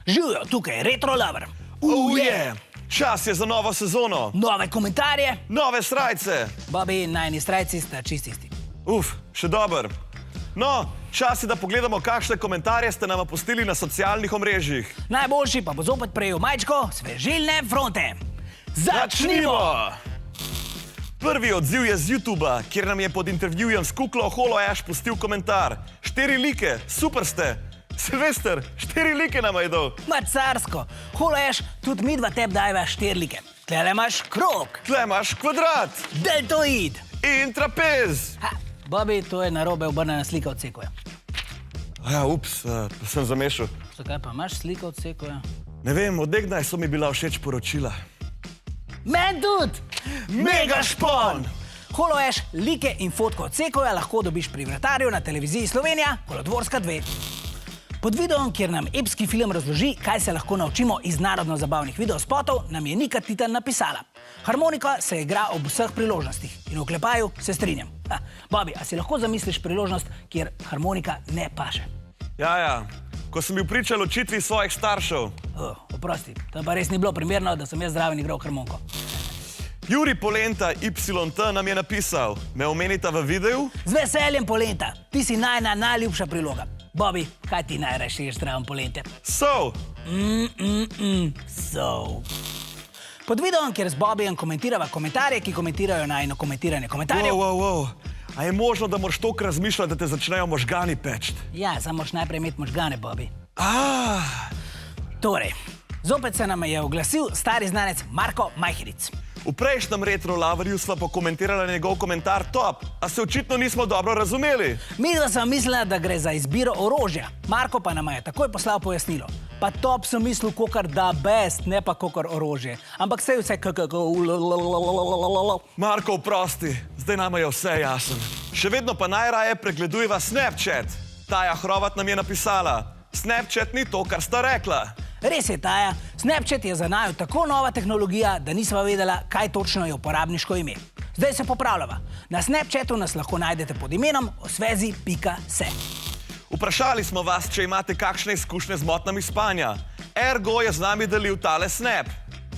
Živijo, tukaj je Retro Lover. Čas je za novo sezono. Nove komentarje. Nove srajce. Bobby, najni srajci sta čist isti. Še dober. No, čas je, da pogledamo, kakšne komentarje ste nam pustili na socialnih omrežjih. Najboljši pa bo zopet prejel majčko Svežilne fronte. Začnimo! Prvi odziv je z YouTuba, kjer nam je pod intervjujem s kuklo HoloAsh pustil komentar. 4 like, super ste. Silvester, 4 like nama je dal. Ma carsko. HoloAsh, tudi mi dva tebi dajva 4 like. Tlele imaš krog. Tle imaš kvadrat. Deltoid. In trapez. Bobby, to je narobe obrnjena slika od Sekoja. Pa sem zamešal. Zakaj pa imaš sliko od Sekoja? Ne vem, od nekdaj so mi bila všeč poročila. Men tudi! Mega špon! HoloAsh, like in fotko od Sekoja lahko dobiš pri vratarju na televiziji Slovenija, Kolodvorska 2. Pod videom, kjer nam epski film razloži, kaj se lahko naučimo iz narodno-zabavnih videospotov, nam je Nika Titan napisala. Harmonika se igra ob vseh priložnostih in v oklepaju se strinjam. Bobby, a si lahko zamisliš priložnost, kjer harmonika ne paše? Ja, ko sem bil priča ločitvi svojih staršev. Oprosti, to pa res ni bilo primerno, da sem jaz zraven igral harmoniko. Juri Polenta YT nam je napisal, me omenita v videu? Z veseljem, Polenta, ti si najljubša priloga. Bobby, kaj ti najrajši ješ zraven Polente? So. So. Pod videom, kjer z Bobbyjem komentirava komentarje, ki komentirajo najino komentiranje komentarjev. A je možno, da moraš toliko razmišljati, da te začnejo možgani peči? Ja, samo moraš najprej imeti možgane, Bobby. Torej, zopet se nam je oglasil stari znanec Marko Majheric. V prejšnjem Retro Loverju sva pokomentirala njegov komentar top, a se očitno nismo dobro razumeli. Midva sva mislila, da gre za izbiro orožja. Marko pa nama je takoj poslal pojasnilo. Pa top sem mislil kakor da best, ne pa kakor orožje. Ampak sej vse Marko, oprosti, zdaj nama je vse jasen. Še vedno pa najraje pregledujeva Snapchat. Taja Hrovat nam je napisala. Snapchat ni to, kar sta rekla. Res je, Taja. Snapchat je za naju tako nova tehnologija, da nisva vedela, kaj točno je uporabniško ime. Zdaj se popravljava. Na Snapchatu nas lahko najdete pod imenom osvezi.se. Vprašali smo vas, če imate kakšne izkušnje z motnjami spanja. Ergo je z nami delil tale Snap.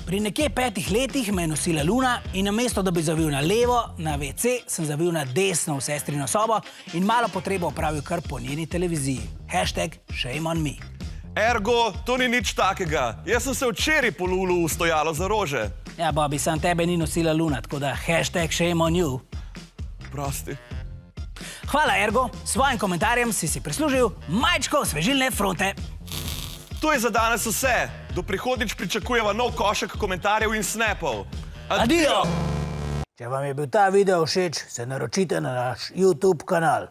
Pri nekje 5 letih me je nosila Luna in namesto, da bi zavil na levo, na WC, sem zavil na desno v sestrino sobo in malo potrebo opravil kar po njeni televiziji. #shame on me. Ergo, to ni nič takega. Jaz sem se včeraj polulil v stojalo za rože. Ja, Bobby, sam tebe ni nosila Luna, tako da #shame on you. Prosti. Hvala, Ergo. S svojim komentarjem si prislužil majčko Svežilne fronte. To je za danes vse. Do prihodnjič pričakujeva nov košek komentarjev in snapov. Adijo! Če vam je bil ta video všeč, se naročite na naš YouTube kanal.